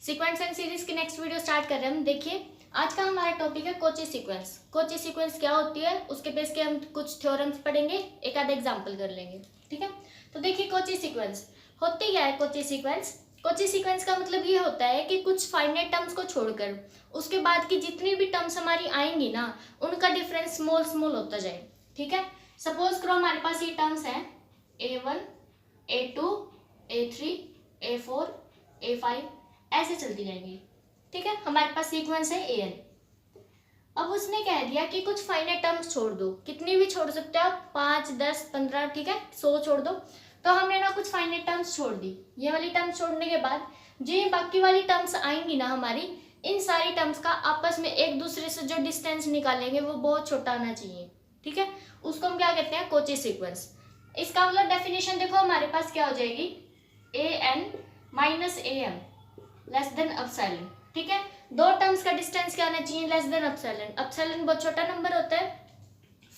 Sequence and series की next video start कर रहे हैं हम। देखिए आज का हमारा टॉपिक है कोची सीक्वेंस। कोची सीक्वेंस क्या होती है उसके बेस के हम कुछ थ्योरम्स पढ़ेंगे, एक आधा एग्जांपल कर लेंगे। ठीक है, तो देखिए कोची सीक्वेंस होती क्या है। कोची सीक्वेंस का मतलब ये होता है कि कुछ फाइनाइट टर्म्स को छोड़कर उसके बाद की जितनी भी टर्म्स हमारी आएंगी ना उनका डिफरेंस स्मॉल स्मॉल होता जाए। ठीक है, सपोज करो हमारे पास ये टर्म्स हैं A1, A2, A3, A4, A5 ऐसे चलती जाएंगी। ठीक है, हमारे पास सीक्वेंस है AN। अब उसने कह दिया कि कुछ फाइनाइट टर्म्स छोड़ दो, कितनी भी छोड़ सकते हो आप, 5, 10, 15, ठीक है 100 छोड़ दो। तो हमने ना कुछ फाइनाइट टर्म्स छोड़ दी। ये वाली टर्म्स छोड़ने के बाद जो बाकी वाली टर्म्स आएंगी ना हमारी, इन सारी टर्म्स का आपस में एक दूसरे से जो डिस्टेंस निकालेंगे वो बहुत छोटा होना चाहिए। ठीक है, उसको हम क्या कहते हैं, कोची सीक्वेंस। इसका मतलब डेफिनेशन देखो हमारे पास क्या हो जाएगी, AN minus AM less than epsilon. ठीक है, दो टर्म्स का डिस्टेंस क्या होना चाहिए, लेस देन एप्सिलॉन। एप्सिलॉन बहुत छोटा नंबर होता है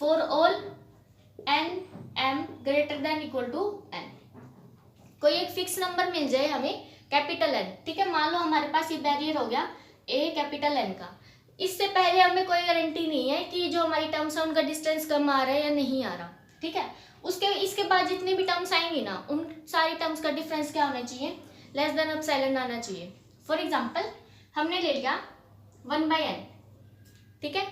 for all n m greater than equal to n। कोई एक फिक्स नंबर मिल जाए हमें कैपिटल N। ठीक है, मान लो हमारे पास ये बैरियर हो गया A कैपिटल N का। इससे पहले हमें कोई गारंटी नहीं है कि जो हमारी टर्म्स है उनका डिस्टेंस कम आ रहा है या नहीं आ रहा। ठीक है, उसके इसके बाद जितनी भी टर्म्स आएंगी ना उन सारी टर्म्स का डिफरेंस क्या होना चाहिए, लेस देन एप्सिलॉन आना चाहिए। फॉर एग्जाम्पल हमने ले लिया 1/n। ठीक है,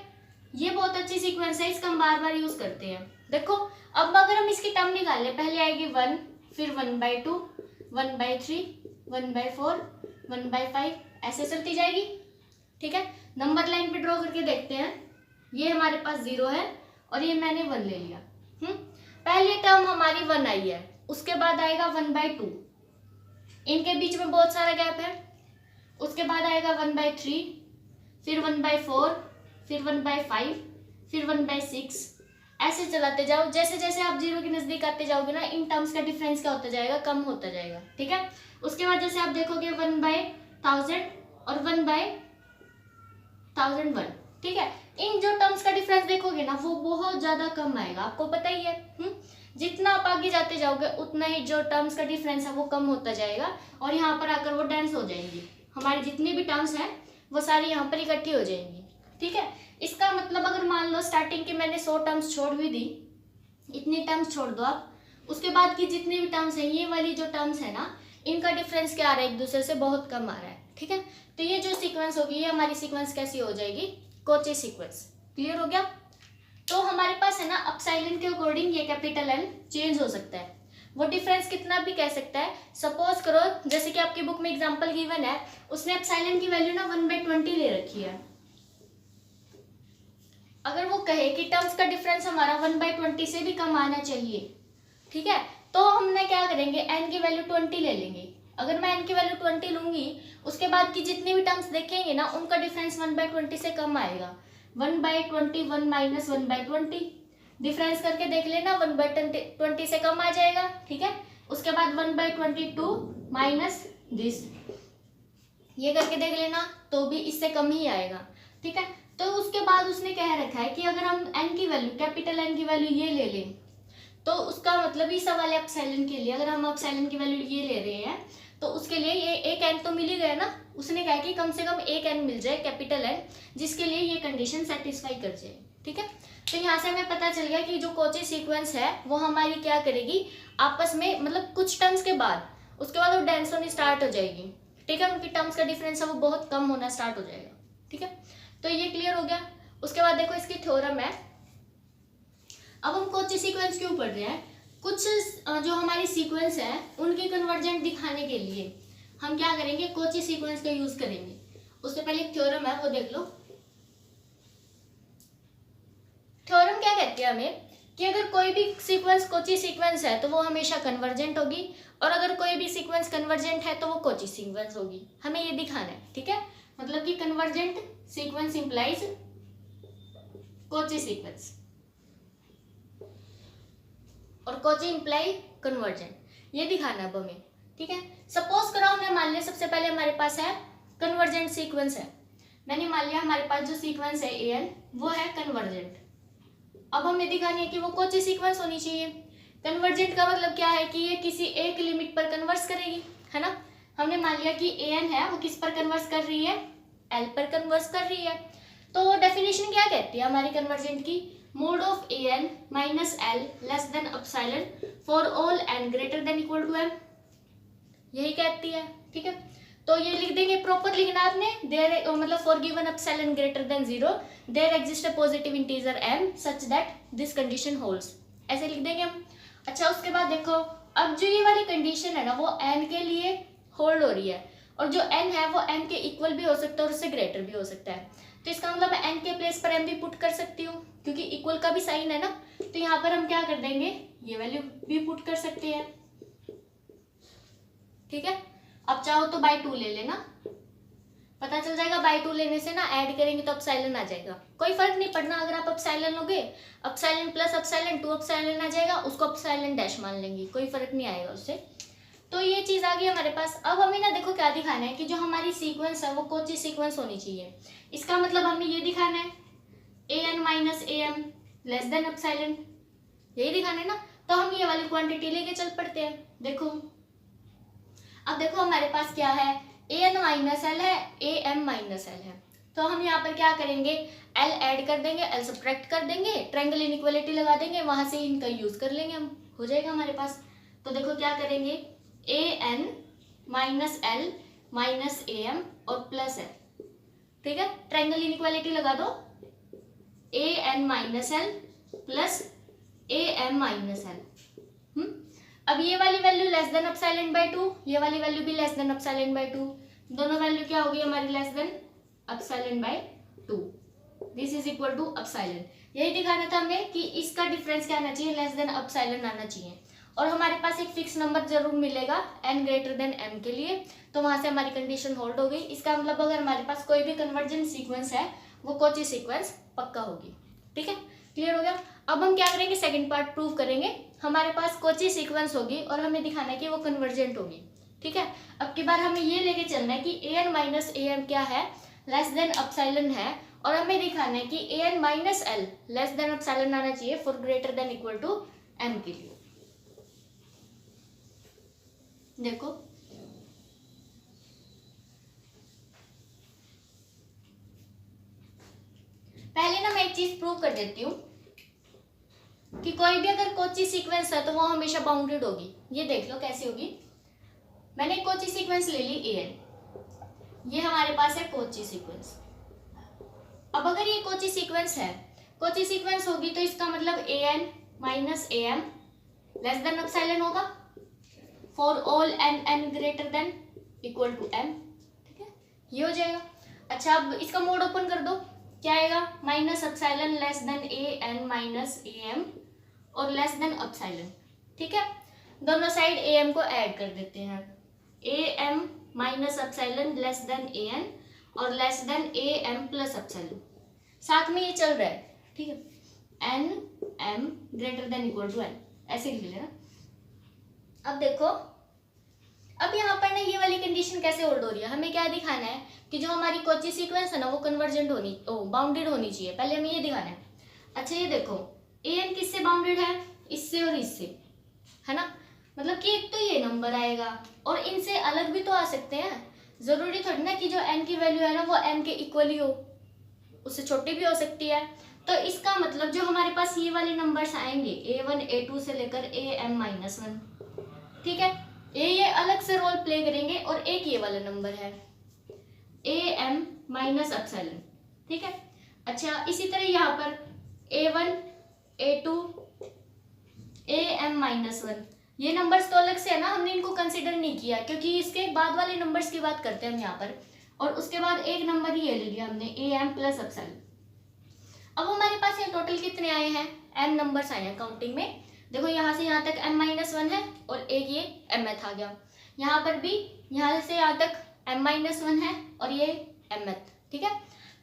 ये बहुत अच्छी सीक्वेंस है, इसका हम बार बार यूज करते हैं। देखो अब अगर हम इसकी टर्म निकाले, पहले आएगी 1, फिर 1/2, 1/3, 1/4, 1/5 ऐसे चलती जाएगी। ठीक है, नंबर लाइन पे ड्रॉ करके देखते हैं। ये हमारे पास 0 है और ये मैंने 1 ले लिया। पहली टर्म हमारी 1 आई है, उसके बाद आएगा 1/2, इनके बीच में बहुत सारा गैप है। उसके बाद आएगा 1/3, फिर 1/4, फिर 1/5, फिर 1/6 ऐसे चलाते जाओ। जैसे जैसे आप 0 के नजदीक आते जाओगे ना इन टर्म्स का डिफरेंस क्या होता जाएगा, कम होता जाएगा। ठीक है, उसके बाद जैसे आप देखोगे 1/1000 और 1/1001। ठीक है, इन जो टर्म्स का डिफरेंस देखोगे ना वो बहुत ज्यादा कम आएगा, आपको पता ही है। जितना आप आगे जाते जाओगे उतना ही जो टर्म्स का डिफरेंस है वो कम होता जाएगा और यहाँ पर आकर वो डेंस हो जाएंगी। हमारी जितनी भी टर्म्स हैं वो सारी यहाँ पर इकट्ठी हो जाएंगी। ठीक है, इसका मतलब अगर मान लो स्टार्टिंग की मैंने 100 टर्म्स छोड़ भी दी, इतनी टर्म्स छोड़ दो आप, उसके बाद की जितनी भी टर्म्स हैं ये वाली जो टर्म्स है ना इनका डिफरेंस क्या आ रहा है, एक दूसरे से बहुत कम आ रहा है। ठीक है, तो ये जो सीक्वेंस होगी ये हमारी सीक्वेंस कैसी हो जाएगी, कोची सीक्वेंस। क्लियर हो गया। तो हमारे पास है ना एप्सिलॉन के अकॉर्डिंग ये कैपिटल N चेंज हो सकता है, वो डिफरेंस कितना भी कह सकता है। सपोज करो जैसे कि आपकी बुक में एग्जांपल गिवन है, उसने एप्सिलॉन की वैल्यू ना 1/20 ले रखी है। अगर वो कहे कि टर्म्स का डिफरेंस हमारा 1/20 से भी कम आना चाहिए, ठीक है, तो हमने क्या करेंगे, n की वैल्यू 20 ले लेंगे। अगर मैं n की वैल्यू 20 लूंगी उसके बाद की जितनी भी टर्म्स देखेंगे ना उनका डिफरेंस 1/20 से कम आएगा। 1/20 1 माइनस 1/20 डिफरेंस करके देख लेना, 1/20 से कम आ जाएगा। ठीक है, उसके बाद 1/22 माइनस दिस, ये करके देख लेना तो भी इससे कम ही आएगा। ठीक है, तो उसके बाद उसने कह रखा है कि अगर हम n की वैल्यू कैपिटल N की वैल्यू ये ले लें तो उसका मतलब इस वाले एप्सिलॉन के लिए अगर हम एप्सिलॉन की वैल्यू ये ले रहे हैं तो उसके लिए ये एक n तो मिल ही गया ना। उसने कहा कि कम से कम एक n मिल जाए कैपिटल N जिसके लिए ये कंडीशन सेटिस्फाई कर जाए। ठीक है, तो यहाँ से हमें पता चल गया कि जो कोची सीक्वेंस है वो हमारी क्या करेगी, आपस में मतलब कुछ टर्म्स के बाद उसके बाद वो डेंस होनी स्टार्ट हो जाएगी। ठीक है, उनकी टर्म्स का डिफरेंस है वो बहुत कम होना स्टार्ट हो जाएगा। ठीक है, तो ये क्लियर हो गया। उसके बाद देखो इसकी थ्योरम है। अब हम कोची सीक्वेंस क्यों पढ़ रहे हैं, कुछ जो हमारी सीक्वेंस है उनकी कन्वर्जेंट दिखाने के लिए हम क्या करेंगे, कोची सीक्वेंस का यूज करेंगे। उससे पहले एक थ्योरम है वो देख लो। थ्योरम क्या कहती है हमें कि अगर कोई भी सीक्वेंस कोची सीक्वेंस है तो वो हमेशा कन्वर्जेंट होगी और अगर कोई भी सीक्वेंस कन्वर्जेंट है तो वो कोची सीक्वेंस होगी। हमें ये दिखाना है। ठीक है, मतलब कि convergent sequence implies Kochi sequence और कोची इंप्लाई कन्वर्जेंट, ये दिखाना है अब हमें। ठीक है, सपोज करो हमने मान लिया सबसे पहले हमारे पास है कन्वर्जेंट सीक्वेंस है, मैंने मान लिया हमारे पास जो सीक्वेंस है AN वो है कन्वर्जेंट। अब हमें दिखानी है कि वो कोची सीक्वेंस होनी चाहिए। कन्वर्जेंट का मतलब क्या है कि ये किसी एक लिमिट पर कन्वर्स करेगी, है ना। हमने मान लिया कि an है वो किस पर कन्वर्स कर रही है, l पर कन्वर्स कर रही है। तो डेफिनेशन क्या कहती है हमारी कन्वर्जेंट की, mod of an minus L less than epsilon for all n greater than equal to m, यही कहती है। ठीक है, तो ये लिख देंगे, प्रॉपर लिखना आपने, देयर मतलब for given epsilon greater than 0 there exist a positive integer m such that this condition holds, ऐसे लिख देंगे हम। अच्छा, उसके बाद देखो, अब जो ये वाली कंडीशन है ना वो n के लिए होल्ड हो रही है, और जो n है वो m के इक्वल भी हो सकता है और उससे ग्रेटर भी हो सकता है। तो इसका मतलब मैं n के प्लेस पर m भी पुट कर सकती हूँ, क्योंकि इक्वल का भी साइन है ना। तो यहाँ पर हम क्या कर देंगे, ये वैल्यू भी पुट कर सकते हैं। ठीक है, अब चाहो तो बाई 2 ले लेना, पता चल जाएगा बाई 2 लेने से ना ऐड करेंगे तो एप्सिलॉन आ जाएगा, कोई फर्क नहीं पड़ना। अगर आप एप्सिलॉन लोगे, एप्सिलॉन प्लस एप्सिलॉन 2 एप्सिलॉन आ जाएगा, उसको एप्सिलॉन डैश मान लेंगे, कोई फर्क नहीं आएगा उससे। तो ये चीज आ गई हमारे पास। अब हमें ना देखो क्या दिखाना है कि जो हमारी सीक्वेंस है वो कोची सीक्वेंस होनी चाहिए। इसका मतलब हमें ये दिखाना है an minus am less than epsilon, यही दिखाना है ना। तो हम ये वाली क्वांटिटी लेके चल पड़ते हैं। देखो, अब देखो हमारे पास क्या है, an माइनस एल है, am माइनस एल है। तो हम यहाँ पर क्या करेंगे, l ऐड कर देंगे, l सब्ट्रैक्ट कर देंगे, ट्रायंगल इनइक्वालिटी लगा देंगे, वहां से इनका यूज कर लेंगे हम, हो जाएगा हमारे पास। तो देखो क्या करेंगे, an minus L minus am और प्लस l, ठीक है, ट्रायंगल इनइक्वालिटी लगा दो, an minus L plus am minus L. अब ये वाली value less than epsilon by 2, ये वाली वैल्यू भी लेस देन एप्सिलॉन बाय 2, दोनों वैल्यू क्या होगी हमारी, less than epsilon by 2, this is equal to epsilon. यही दिखाना था हमें कि इसका डिफरेंस क्या आना चाहिए, लेस देन एप्सिलॉन आना चाहिए। और हमारे पास एक फिक्स नंबर जरूर मिलेगा n ग्रेटर देन m के लिए, तो वहां से हमारी कंडीशन होल्ड हो गई। इसका मतलब अगर हमारे पास कोई भी कन्वर्जेंट सीक्वेंस है वो कोची सीक्वेंस पक्का होगी। ठीक है, क्लियर हो गया। अब हम क्या करेंगे, सेकंड पार्ट प्रूव करेंगे। हमारे पास कोची सीक्वेंस होगी और हमें दिखाना है कि वो कन्वर्जेंट होगी। ठीक है, अब की बार हमें ये लेके चलना है कि an माइनस am क्या है, लेस देन एप्सिलॉन है, और हमें दिखाना है कि an minus L less than epsilon आना चाहिए for greater than equal to m के लिए। देखो, पहले ना मैं एक चीज प्रूव कर देती हूँ कि कोई भी अगर कोची सीक्वेंस है तो वो हमेशा बाउंडेड होगी। ये देख लो कैसी होगी। मैंने कोची सीक्वेंस ले ली an, ये हमारे पास है कोची सीक्वेंस। अब अगर ये कोची सीक्वेंस है, कोची सीक्वेंस होगी तो इसका मतलब an minus am less than epsilon होगा for all n greater than equal to m। ठीक है, ये हो जाएगा। अच्छा, अब इसका मोड ओपन कर दो, क्या आएगा, minus epsilon less than an minus am और लेस देन एप्सिलॉन। ठीक है, दोनों साइड am को ऐड कर देते हैं, am minus epsilon less than an और less than am plus epsilon, साथ में ये चल रहा है। ठीक है, n m greater than equal to n, ऐसे लिख लेना। अब देखो, अब यहाँ पर ना ये वाली कंडीशन कैसे होल्ड हो रही है, हमें क्या दिखाना है कि जो हमारी कोची सीक्वेंस है ना वो कन्वर्जेंट होनी, बाउंडेड होनी चाहिए, पहले हमें ये दिखाना है। अच्छा, ये देखो an किससे बाउंडेड है, इससे और इससे, है ना, मतलब कि एक तो ये नंबर आएगा और इनसे अलग भी तो आ सकते हैं, जरूरी थोड़ी ना कि जो n की वैल्यू है ना वो m के इक्वल ही हो, उससे छोटी भी हो सकती है। तो इसका मतलब जो हमारे पास ये वाले नंबर्स आएंगे a1 a2 से लेकर am माइनस 1, ठीक है, ये अलग से रोल प्ले करेंगे, और एक ये वाला नंबर है am माइनस एप्सिलॉन। ठीक है, अच्छा इसी तरह यहाँ पर a1 a2 am माइनस 1, ये नंबर्स तो अलग से है ना, हमने इनको कंसिडर नहीं किया क्योंकि इसके बाद वाले नंबर्स की बात करते हैं हम यहाँ पर, और उसके बाद एक नंबर ही ये ले लिया हमने am प्लस एप्सिलॉन। अब हमारे पास ये टोटल कितने आए हैं, m नंबर्स आए हैं काउंटिंग में। देखो यहाँ से यहाँ तक m माइनस 1 है और एक ये mth आ गया, यहाँ पर भी यहाँ से यहाँ तक m माइनस 1 है और ये mth। ठीक है,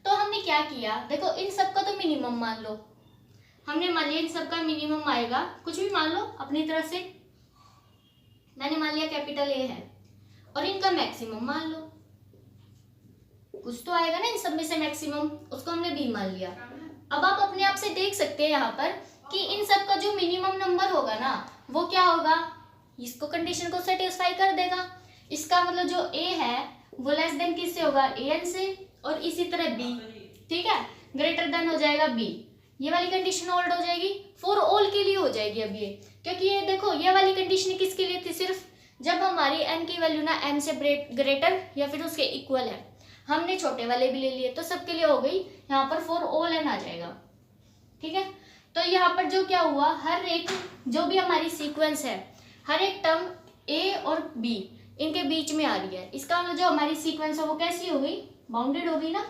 तो हमने क्या किया, देखो इन सब का तो मिनिमम मान लो, हमने मान लिया इन सब का मिनिमम आएगा, कुछ भी मान लो अपनी तरफ से, मैंने मान लिया कैपिटल A है, और इनका मैक्सिमम मान लो, कुछ तो आएगा ना इन सब में से मैक्सिमम, उसको हमने B मान लिया। अब आप अपने आप से देख सकते हैं यहाँ पर कि इन सब का जो मिनिमम नंबर होगा ना वो क्या होगा, इसको कंडीशन को सेटिस्फाई कर देगा। इसका मतलब जो ए है वो लेस देन किससे होगा, ए एन से, और इसी तरह बी, ठीक है, ग्रेटर देन हो जाएगा बी। ये वाली कंडीशन होल्ड हो जाएगी, फॉर ऑल के लिए हो जाएगी अब ये, क्योंकि ये देखो ये वाली कंडीशन किसके लिए थी, सिर्फ जब हमारी एन की वैल्यू ना एम से ग्रेटर या फिर उसके इक्वल है। हमने छोटे वाले भी ले लिए तो सबके लिए हो गई, यहाँ पर फॉर ऑल एन आ जाएगा, ठीक है। तो यहाँ पर जो क्या हुआ, हर एक जो भी हमारी सीक्वेंस है, हर एक टर्म ए और बी इनके बीच में आ रही है। इसका मतलब जो हमारी सीक्वेंस है वो कैसी हो गई, बाउंडेड हो गई ना,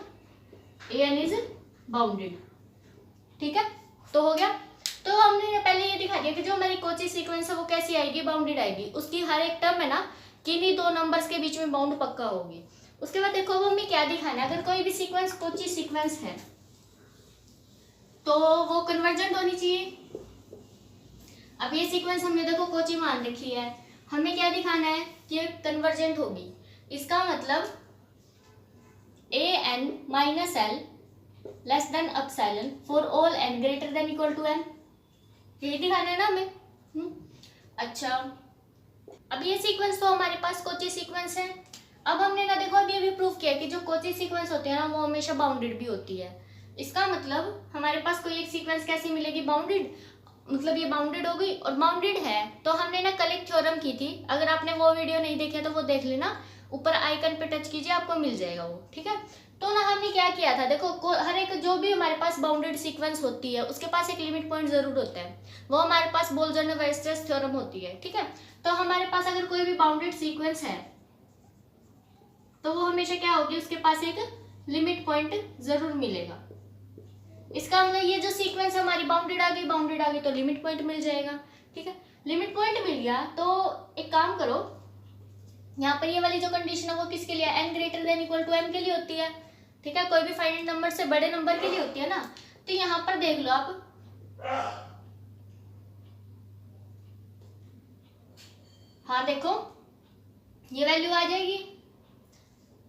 ए एन इज बाउंडेड, ठीक है। तो हो गया। तो हमने पहले ये दिखा दिया कि जो हमारी कोची सीक्वेंस है वो कैसी आएगी, बाउंडेड आएगी। उसकी हर एक टर्म है ना किन्हीं दो नंबर्स के बीच में बाउंड पक्का होगी। उसके बाद देखो वो हमें क्या दिखाना है, अगर कोई भी सीक्वेंस कोची सीक्वेंस है तो वो कन्वर्जेंट होनी चाहिए। अब ये सीक्वेंस हमने देखो कोची मान रखी है, हमें क्या दिखाना है कि ये कन्वर्जेंट होगी। इसका मतलब a n minus L less than epsilon for all n greater than equal to n, यही दिखाना है ना हमें। अच्छा, अब ये सीक्वेंस तो हमारे पास कोची सीक्वेंस है। अब हमने ना देखो अभी प्रूव किया कि जो कोची सीक्वेंस होती है ना वो हमेशा बाउंडेड भी होती है। इसका मतलब हमारे पास कोई एक सीक्वेंस कैसी मिलेगी, बाउंडेड, मतलब ये बाउंडेड हो गई। और बाउंडेड है तो हमने ना कल एक थ्योरम की थी, अगर आपने वो वीडियो नहीं देखा तो वो देख लेना, ऊपर आइकन पे टच कीजिए आपको मिल जाएगा वो, ठीक है। तो ना हमने क्या किया था, देखो हर एक जो भी हमारे पास बाउंडेड सीक्वेंस होती है उसके पास एक लिमिट पॉइंट जरूर होता है, वो हमारे पास बोल्जर-वीयरस्ट्रैस थ्योरम होती है, ठीक है। तो हमारे पास अगर कोई भी बाउंडेड सीक्वेंस है तो वो हमेशा क्या होगी, उसके पास एक लिमिट पॉइंट जरूर मिलेगा। इसका मतलब ये जो सीक्वेंस हमारी बाउंडेड आ गई तो लिमिट पॉइंट मिल जाएगा, ठीक है। लिमिट पॉइंट मिल गया तो एक काम करो, यहाँ पर ये वाली जो कंडीशन है वो किसके लिए, N greater than equal to M के लिए होती है, ठीक है। कोई भी फाइनाइट नंबर से बड़े नंबर के लिए होती है ना। तो यहाँ पर देख लो आप, हाँ देखो ये वैल्यू आ जाएगी।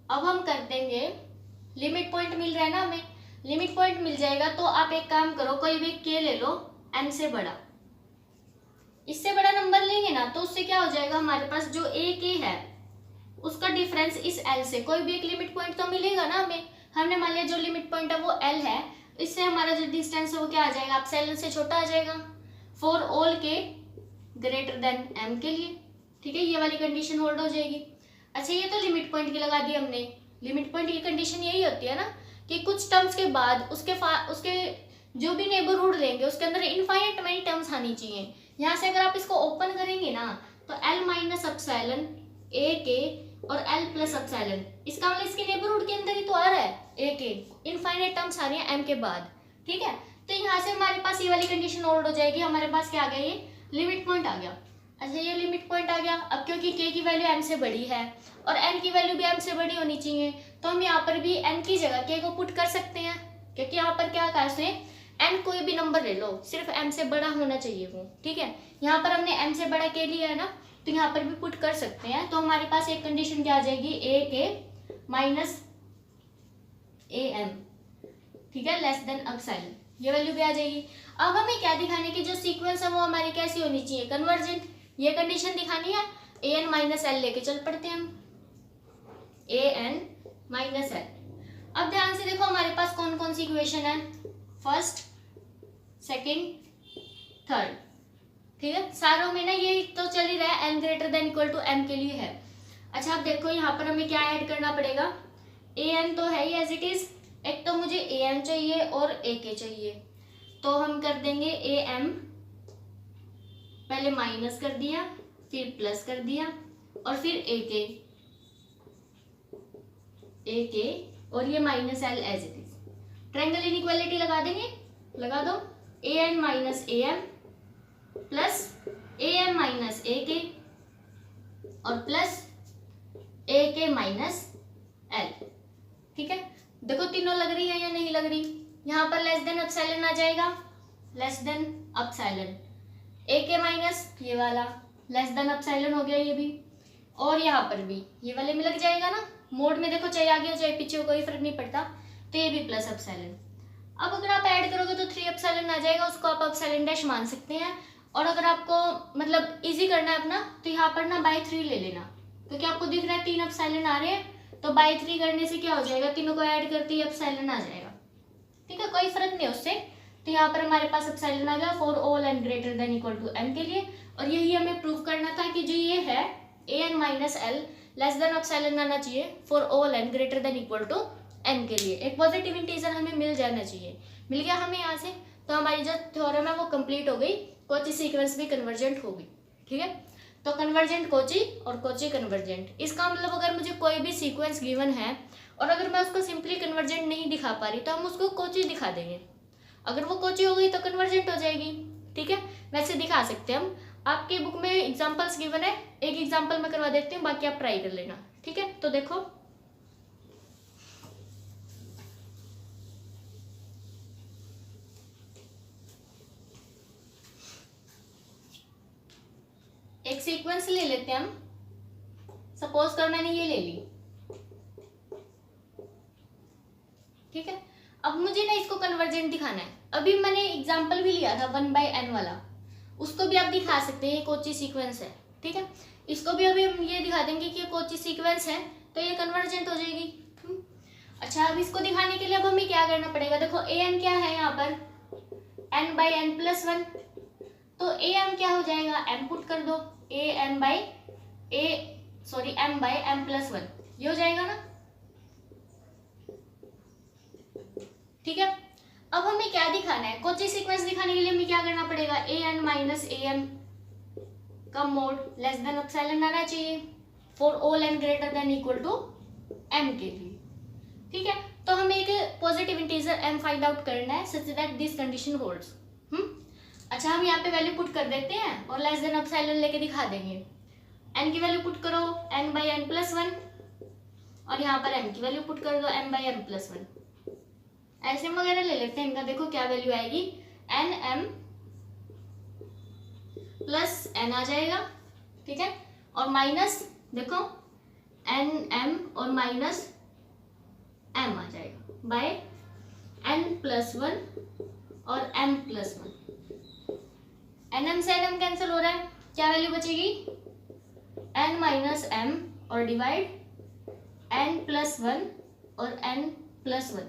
अब हम कर देंगे, लिमिट पॉइंट मिल रहा है ना हमें, लिमिट पॉइंट मिल जाएगा तो आप एक काम करो, कोई भी के ले लो एम से बड़ा, इससे बड़ा नंबर लेंगे ना तो उससे क्या हो जाएगा, हमारे पास जो ए के है उसका डिफरेंस इस एल से, कोई भी एक लिमिट पॉइंट तो मिलेगा ना हमें। हमने मान लिया जो लिमिट पॉइंट है वो एल है, इससे हमारा जो डिस्टेंस है वो क्या आ जाएगा, एप्सिलॉन से छोटा आ जाएगा, फॉर ऑल के ग्रेटर देन एम के लिए, ठीक है। ये वाली कंडीशन होल्ड हो जाएगी। अच्छा, ये तो लिमिट पॉइंट की लगा दी हमने। लिमिट पॉइंट की कंडीशन यही होती है ना कि कुछ टर्म्स के बाद उसके जो भी नेबरहुड लेंगे उसके अंदर इनफाइनाइट मैनी टर्म्स आनी चाहिए। यहाँ से अगर आप इसको ओपन करेंगे ना तो एल माइनस एप्सिलॉन ए के और एल प्लस एप्सिलॉन, इसका मतलब इसके नेबरहुड के अंदर ही तो आ रहा है ए के, इनफाइनाइट टर्म्स आ रही है एम के बाद, ठीक है। तो यहाँ से हमारे पास ये वाली कंडीशन होल्ड हो जाएगी, हमारे पास क्या आ गया, ये लिमिट पॉइंट आ गया। अच्छा, ये लिमिट पॉइंट आ गया। अब क्योंकि k की वैल्यू m से बड़ी है और n की वैल्यू भी m से बड़ी होनी चाहिए, तो हम यहाँ पर भी n की जगह k को पुट कर सकते हैं, क्योंकि यहाँ पर क्या कहा उसने, n कोई भी नंबर ले लो सिर्फ m से बड़ा होना चाहिए वो, ठीक है। यहाँ पर हमने m से बड़ा k लिया है ना, तो यहाँ पर भी पुट कर सकते हैं। तो हमारे पास एक कंडीशन क्या आ जाएगी, a k minus A M, ठीक है, लेस देन एप्सिलॉन, ये वैल्यू भी आ जाएगी। अब हमें क्या दिखाने की, जो सीक्वेंस है वो हमारी कैसी होनी चाहिए, कन्वर्जेंट, ये कंडीशन दिखानी है। ए एन माइनस एल लेके चल पड़ते हैं हम, ए एन माइनस एल। अब ध्यान से देखो हमारे पास कौन कौन सी इक्वेशन है, फर्स्ट, सेकंड, थर्ड, ठीक है। सारों में ना ये तो चल ही रहा है, n greater than equal to M के लिए है। अच्छा, अब देखो यहाँ पर हमें क्या ऐड करना पड़ेगा, ए एन तो है ही एज इट इज, एक तो मुझे ए एम चाहिए और ए के चाहिए, तो हम कर देंगे ए एम, पहले माइनस कर दिया फिर प्लस कर दिया और फिर ए के और ये minus l as it is. Triangle inequality लगा देंगे, लगा दो, a n minus A m plus a m minus a k और प्लस ए के माइनस एल, ठीक है। देखो तीनों लग रही है या नहीं लग रही, यहाँ पर लेस देन एप्सिलॉन आ जाएगा, लेस देन एप्सिलॉन, ए के माइनस ये वाला लेस देन एप्सिलॉन हो गया ये भी, और यहाँ पर भी ये वाले में लग जाएगा ना, मोड में देखो चाहे आगे हो चाहे पीछे हो कोई फर्क नहीं पड़ता, तो ये भी प्लस एप्सिलॉन। अब अगर आप ऐड करोगे तो 3 एप्सिलॉन आ जाएगा, उसको आप एप्सिलॉन डैश मान सकते हैं। और अगर आपको मतलब इजी करना है अपना तो यहाँ पर ना बाय 3 ले लेना, क्योंकि आपको दिख रहा है 3 एप्सिलॉन आ रहे हैं, तो बाई 3 करने से क्या हो जाएगा, तीनों को ऐड करते ही एप्सिलॉन आ जाएगा। ठीक है, कोई फर्क नहीं उससे। तो यहाँ पर हमारे पास एप्सिलॉन आ गया for all n greater than equal to M के लिए। और यही हमें प्रूव करना था कि जो ये है a n minus L less than epsilon आना चाहिए for all n greater than equal to M के लिए। एक पॉजिटिव इंटीजर हमें मिल जाना चाहिए। मिल गया हमें यहाँ से, तो हमारी जो थ्योरम है वो कंप्लीट हो गई, कोची सीक्वेंस भी कन्वर्जेंट हो गई। ठीक है, तो कन्वर्जेंट कोची और कोची कन्वर्जेंट, इसका मतलब अगर मुझे कोई भी सीक्वेंस गिवन है और अगर मैं उसको सिंपली कन्वर्जेंट नहीं दिखा पा रही तो हम उसको कोची दिखा देंगे। अगर वो कोची हो गई तो कन्वर्जेंट हो जाएगी। ठीक है, वैसे दिखा सकते हैं हम। आपकी बुक में एग्जांपल्स गिवन है, एक एग्जांपल मैं करवा देती हूँ, बाकी आप ट्राई कर लेना। ठीक है, तो देखो एक सीक्वेंस ले लेते हैं हम। सपोज कर मैंने ये ले ली। ठीक है, अब मुझे ना इसको कन्वर्जेंट दिखाना है। अभी मैंने एग्जांपल भी लिया था 1/n वाला, उसको भी आप दिखा सकते हैं, ये कोची सीक्वेंस है। ठीक है, इसको भी अभी हम ये दिखा देंगे कि ये कोची सीक्वेंस है, तो ये कन्वर्जेंट हो जाएगी। अच्छा, अब इसको दिखाने के लिए अब हमें क्या करना पड़ेगा, देखो ए एन क्या है यहाँ पर, n/n+1, तो ए एम क्या हो जाएगा, m पुट कर दो, m/m+1 ये हो जाएगा ना। ठीक है, अब हमें क्या दिखाना है, कोची सीक्वेंस दिखाने के लिए हमें क्या करना पड़ेगा, a n minus A m का मोड लेस देन एप्सिलॉन आना चाहिए for all n greater than equal to M के लिए। ठीक है, तो हमें एक positive integer m find out करना है such that this condition holds. अच्छा, हम यहाँ पे वैल्यू पुट कर देते हैं और लेस देन एप्सिलॉन लेके दिखा देंगे। n की वैल्यू पुट करो n/n+1 और यहाँ पर m की वैल्यू पुट कर दो m/m+1। एलसीएम वगैरह ले लेते हैं इनका, देखो क्या वैल्यू आएगी, nm + n आ जाएगा। ठीक है, और माइनस देखो nm और माइनस m आ जाएगा बाय n+1 और m+1। nm से nm कैंसिल हो रहा है, क्या वैल्यू बचेगी, n - m और डिवाइड n+1 और n+1।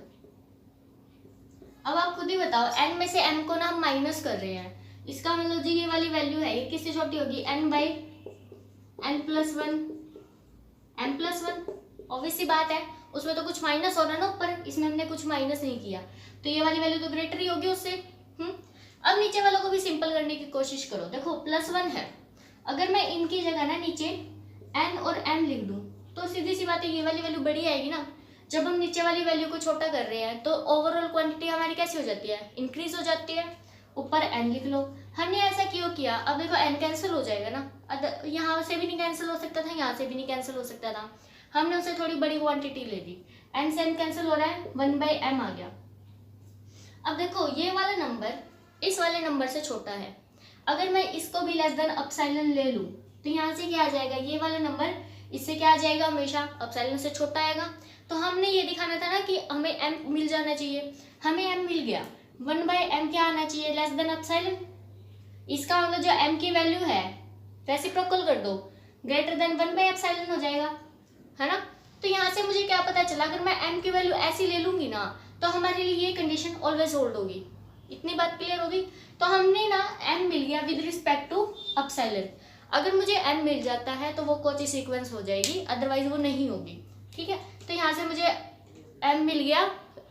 अब आप खुद ही बताओ, n में से m को ना हम माइनस कर रहे हैं, इसका मतलब जी ये वाली वैल्यू है ये किससे छोटी होगी, n/n+1 m+1। ऑब्वियस सी बात है, उसमें तो कुछ माइनस हो रहा है ना ऊपर, इसमें हमने कुछ माइनस नहीं किया, तो ये वाली वैल्यू तो ग्रेटर ही होगी उससे। अब नीचे वालों को भी सिंपल करने की कोशिश करो। देखो +1 है, अगर मैं इनकी जगह ना नीचे n और m लिख दूं तो सीधी सी बात है ये वाली वैल्यू बड़ी आएगी ना। जब हम नीचे वाली वैल्यू को छोटा कर रहे हैं तो ओवरऑल क्वांटिटी हमारी कैसी हो जाती है, इंक्रीज हो जाती है। ऊपर n लिख लो, हमने ऐसा क्यों किया, अब देखो n कैंसिल हो जाएगा ना, यहाँ से भी नहीं कैंसिल हो सकता था, यहाँ से भी नहीं कैंसिल हो सकता था, हमने उसे थोड़ी बड़ी क्वांटिटी ले दी, n से n कैंसिल हो रहा है, 1/m आ गया। अब देखो ये वाला नंबर इस वाले नंबर से छोटा है, अगर मैं इसको भी लेस देन एप्सिलॉन ले लूँ तो यहाँ से क्या आ जाएगा, ये वाला नंबर इससे क्या आ जाएगा, हमेशा एप्सिलॉन से छोटा आएगा। तो हमने ये दिखाना था ना कि हमें m मिल जाना चाहिए, हमें m मिल गया, 1/m क्या आना चाहिए, लेस देन एप्सिलॉन। इसका मतलब जो m की वैल्यू है रेसिप्रोकल कर दो, ग्रेटर देन 1/एप्सिलॉन हो जाएगा, है ना। तो यहाँ से मुझे क्या पता चला, अगर मैं m की वैल्यू ऐसी ले लूंगी ना तो हमारे लिए ये कंडीशन ऑलवेज होल्ड होगी। इतनी बात क्लियर होगी। तो हमने ना m मिल गया विद रिस्पेक्ट टू एप्सिलॉन, अगर मुझे m मिल जाता है तो वो कोची सीक्वेंस हो जाएगी, अदरवाइज वो नहीं होगी। ठीक है, तो यहाँ से मुझे m मिल गया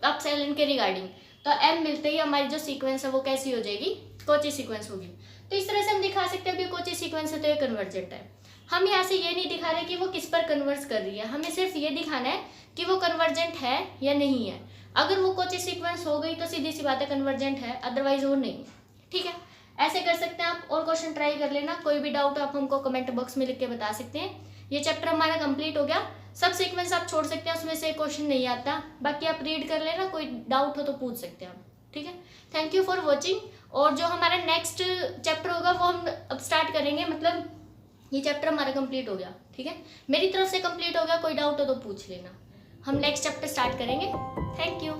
एप्सिलॉन के रिगार्डिंग, तो m मिलते ही हमारी जो सीक्वेंस है वो कैसी हो जाएगी, कोची सीक्वेंस होगी। तो इस तरह से हम दिखा सकते हैं कि कोची सीक्वेंस है तो ये कन्वर्जेंट है। हम यहाँ से ये नहीं दिखा रहे कि वो किस पर कन्वर्ज कर रही है, हमें सिर्फ ये दिखाना है कि वो कन्वर्जेंट है या नहीं है। अगर वो कोची सीक्वेंस हो गई तो सीधी सी बात है कन्वर्जेंट है, अदरवाइज वो नहीं। ठीक है, ऐसे कर सकते हैं आप, और क्वेश्चन ट्राई कर लेना। कोई भी डाउट आप हमको कमेंट बॉक्स में लिख के बता सकते हैं। ये चैप्टर हमारा कंप्लीट हो गया, सब सीक्वेंस आप छोड़ सकते हैं, उसमें से क्वेश्चन नहीं आता, बाकी आप रीड कर लेना, कोई डाउट हो तो पूछ सकते हैं आप। ठीक है, थैंक यू फॉर वॉचिंग। और जो हमारा नेक्स्ट चैप्टर होगा वो हम अब स्टार्ट करेंगे, मतलब ये चैप्टर हमारा कंप्लीट हो गया। ठीक है, मेरी तरफ से कंप्लीट हो गया, कोई डाउट हो तो पूछ लेना। हम नेक्स्ट चैप्टर स्टार्ट करेंगे। Thank you.